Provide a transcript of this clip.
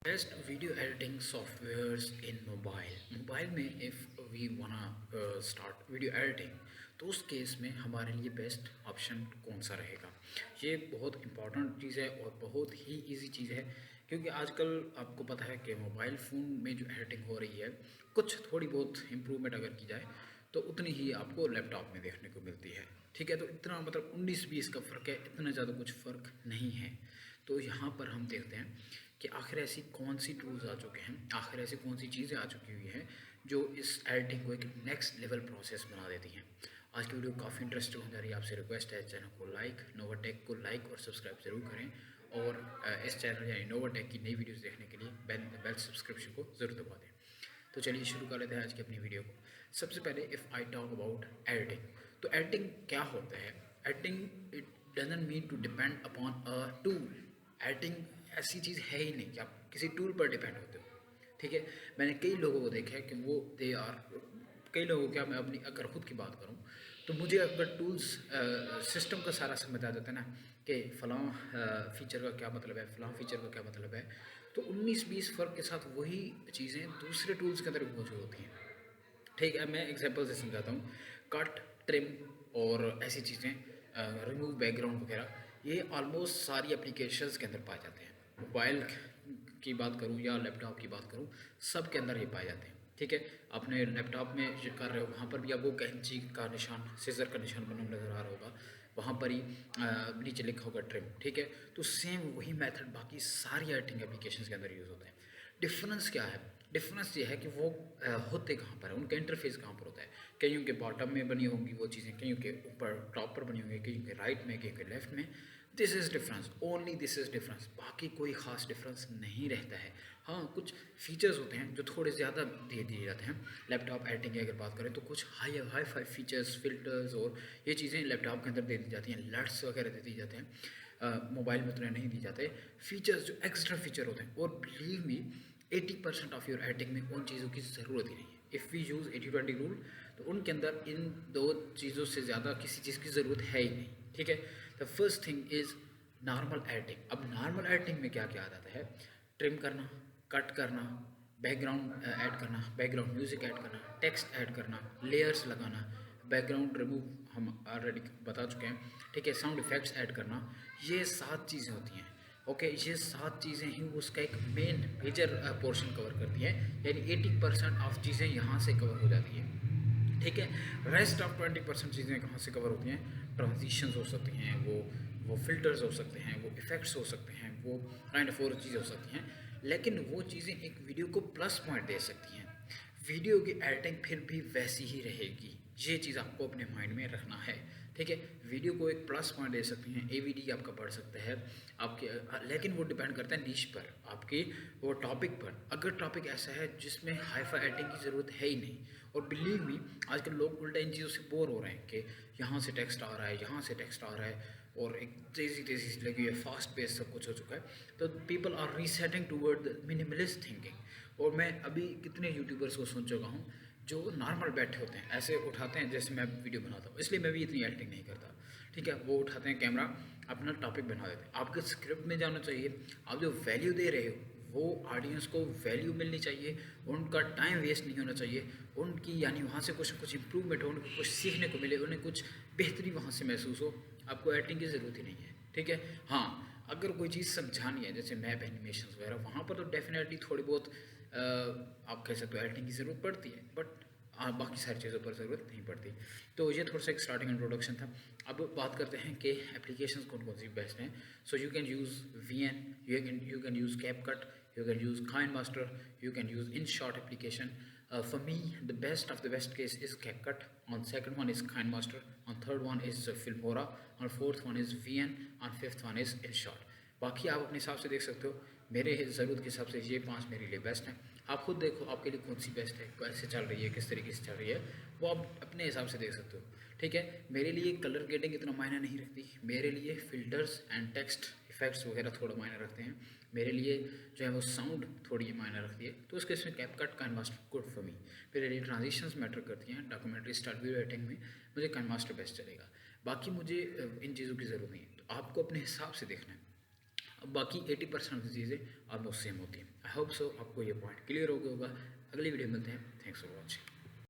Best video editing softwares in mobile में if we वाना start video editing, तो उस केस में हमारे लिए बेस्ट ऑप्शन कौन सा रहेगा। ये बहुत इंपॉर्टेंट चीज़ है और बहुत ही इजी चीज़ है, क्योंकि आजकल आपको पता है कि मोबाइल फ़ोन में जो एडिटिंग हो रही है, कुछ थोड़ी बहुत इम्प्रूवमेंट अगर की जाए तो उतनी ही आपको लैपटॉप में देखने को मिलती है। ठीक है, तो इतना मतलब 19-20 का फ़र्क है, इतना ज़्यादा कुछ फ़र्क नहीं है। तो यहाँ पर हम देखते हैं कि आखिर ऐसी कौन सी टूल्स आ चुके हैं, आखिर ऐसी कौन सी चीज़ें आ चुकी हुई हैं जो इस एडिटिंग को एक नेक्स्ट लेवल प्रोसेस बना देती हैं। आज की वीडियो काफ़ी इंटरेस्टिंग हो जा रही है। आपसे रिक्वेस्ट है, चैनल को लाइक, नोवाटेक को लाइक और सब्सक्राइब जरूर करें, और इस चैनल यानी नोवाटेक की नई वीडियोज़ देखने के लिए बेल सब्सक्रिप्शन को ज़रूर दबा दें। तो चलिए शुरू कर लेते हैं आज की अपनी वीडियो को। सबसे पहले if I talk about editing, तो एडिटिंग क्या होता है। Editing it doesn't mean to depend upon a tool. Editing ऐसी चीज़ है ही नहीं कि आप किसी टूल पर डिपेंड होते हो। ठीक है, मैंने कई लोगों को देखा है कि वो दे आर, कई लोगों क्या, मैं अपनी अगर खुद की बात करूँ तो मुझे अगर टूल्स सिस्टम का सारा समझ आ जाता है ना कि फ़लाँ फ़ीचर का क्या मतलब है, फ़लाँ फ़ीचर का क्या मतलब है, तो 19-20 फ़र्क के साथ वही चीज़ें दूसरे टूल्स के अंदर भी मौजूद होती हैं। ठीक है, मैं एग्जांपल से समझाता हूँ। कट, ट्रिम और ऐसी चीज़ें, रिमूव बैकग्राउंड वगैरह, ये ऑलमोस्ट सारी एप्लीकेशंस के अंदर पाए जाते हैं। मोबाइल की बात करूँ या लैपटॉप की बात करूँ, सब के अंदर ये पाए जाते हैं। ठीक है, अपने लैपटॉप में जो कर रहे हो वहाँ पर भी आपको कैंची का निशान, सीजर का निशान बना नज़र आ रहा होगा, वहाँ पर ही नीचे लिखा होगा ट्रिम। ठीक है, तो सेम वही मेथड बाकी सारी एडिटिंग एप्लीकेशंस के अंदर यूज़ होता है। डिफरेंस क्या है? डिफरेंस ये है कि वो होते कहाँ पर है, उनका इंटरफेस कहाँ पर होता है। कईयों के बॉटम में बनी होंगी वो चीज़ें, कईयों के ऊपर टॉप पर बनी होंगी, कईयों के राइट में, कईयों के लेफ्ट में। This is difference, only this is difference, बाकी कोई ख़ास डिफरेंस नहीं रहता है। हाँ, कुछ फीचर्स होते हैं जो थोड़े ज़्यादा दे दिए जाते हैं। लैपटॉप एडिटिंग की अगर बात करें तो कुछ high hi fi features, filters और ये चीज़ें लैपटॉप के अंदर दे दी जाती हैं, लट्स वगैरह दे दी जाते हैं। मोबाइल में उतने नहीं दी जाते फीचर्स, जो एक्स्ट्रा फीचर होते हैं। और believe me, 80% of your editing में उन चीज़ों की ज़रूरत ही नहीं है। इफ़ वी यूज़ 80-20 रूल, तो उनके अंदर इन दो चीज़ों से ज़्यादा किसी चीज़ की ज़रूरत है ही नहीं। ठीक है, the first thing is normal editing. अब नॉर्मल एडिटिंग में क्या क्या आ जाता है? ट्रिम करना, कट करना, बैकग्राउंड ऐड करना, बैकग्राउंड म्यूज़िक ऐड करना, टेक्स्ट ऐड करना, लेयर्स लगाना, बैकग्राउंड रिमूव हम ऑलरेडी बता चुके हैं। ठीक है, साउंड इफ़ेक्ट्स ऐड करना, ये 7 चीज़ें होती हैं। ओके, ये 7 चीज़ें ही उसका एक मेन मेजर पोर्शन कवर करती हैं, यानी 80% ऑफ चीज़ें यहाँ से कवर हो जाती हैं। ठीक है, रेस्ट ऑफ 20% चीज़ें कहाँ से कवर होती हैं? ट्रांजिशंस हो सकती हैं, वो फिल्टर्स हो सकते हैं, वो इफ़ेक्ट्स हो सकते हैं, वो काइंड ऑफ और चीज़ें हो सकती हैं। लेकिन वो चीज़ें एक वीडियो को प्लस पॉइंट दे सकती हैं। वीडियो की एडिटिंग फिर भी वैसी ही रहेगी, ये चीज़ आपको अपने माइंड में रखना है। ठीक है, वीडियो को एक प्लस पॉइंट दे सकती हैं, एवीडी आपका बढ़ सकता है आपके, लेकिन वो डिपेंड करता है नीश पर, आपकी वो टॉपिक पर। अगर टॉपिक ऐसा है जिसमें हाई-फाई एडिटिंग की ज़रूरत है ही नहीं, और बिलीव मी आजकल लोग उल्टा इन चीज़ों से बोर हो रहे हैं कि यहाँ से टेक्स्ट आ रहा है, यहाँ से टेक्स्ट आ रहा है, और एक तेज़ी तेज़ी से लगी है, फास्ट पेस सब कुछ हो चुका है। तो people are resetting toward the minimalist thinking. और मैं अभी कितने यूट्यूबर्स को सुन चुका हूँ जो नॉर्मल बैठे होते हैं, ऐसे उठाते हैं जैसे मैं वीडियो बनाता हूँ, इसलिए मैं भी इतनी एडिटिंग नहीं करता। ठीक है, वो उठाते हैं कैमरा, अपना टॉपिक बना देते हैं। आपके स्क्रिप्ट में जाना चाहिए, आप जो वैल्यू दे रहे हो वो ऑडियंस को वैल्यू मिलनी चाहिए, उनका टाइम वेस्ट नहीं होना चाहिए, उनकी यानी वहाँ से कुछ कुछ इंप्रूवमेंट हो, उनको कुछ सीखने को मिले, उन्हें कुछ बेहतरी वहाँ से महसूस हो। आपको एडिटिंग की ज़रूरत ही नहीं है। ठीक है, हाँ, अगर कोई चीज़ समझानी है जैसे मैप एनिमेशन वगैरह, वहाँ पर तो डेफिनेटली थोड़ी बहुत आप कह सकते हो एडिटिंग की ज़रूरत पड़ती है, बट बाकी सारी चीज़ों पर ज़रूरत नहीं पड़ती। तो ये थोड़ा सा एक स्टार्टिंग इंट्रोडक्शन था। अब बात करते हैं कि एप्लीकेशंस कौन कौन सी बेस्ट हैं। So you can use VN, you can use CapCut, you can use KineMaster, you can use InShot application. For me, the best of the best case is CapCut. On second one is KineMaster. On third one is Filmora. On fourth one is VN. On fifth one is InShot. बाकी आप अपने हिसाब से देख सकते हो, मेरे ज़रूरत के हिसाब से ये 5 मेरे लिए बेस्ट हैं। आप खुद देखो आपके लिए कौन सी बेस्ट है, कैसे चल रही है, किस तरीके से चल रही है, वो आप अपने हिसाब से देख सकते हो। ठीक है, मेरे लिए कलर ग्रेडिंग इतना मायने नहीं रखती, मेरे लिए फ़िल्टर्स एंड टेक्स्ट इफेक्ट्स वगैरह थोड़ा मायने रखते हैं। मेरे लिए जो है वो साउंड थोड़ी मायने रखती है, तो उसके इसमें CapCut KineMaster good for me. मेरे लिए ट्रांजिशंस मैटर करती हैं, डॉक्यूमेंट्री स्टाइल वीडियो एडिटिंग में मुझे काइनमास्टर बेस्ट चलेगा। बाकी मुझे इन चीज़ों की ज़रूरत नहीं है, तो आपको अपने हिसाब से देखना है। बाकी 80% की चीज़ें ऑलमोस्ट सेम होती हैं। आई होप सो आपको ये पॉइंट क्लियर हो गया होगा। अगली वीडियो मिलते हैं। Thanks for watching.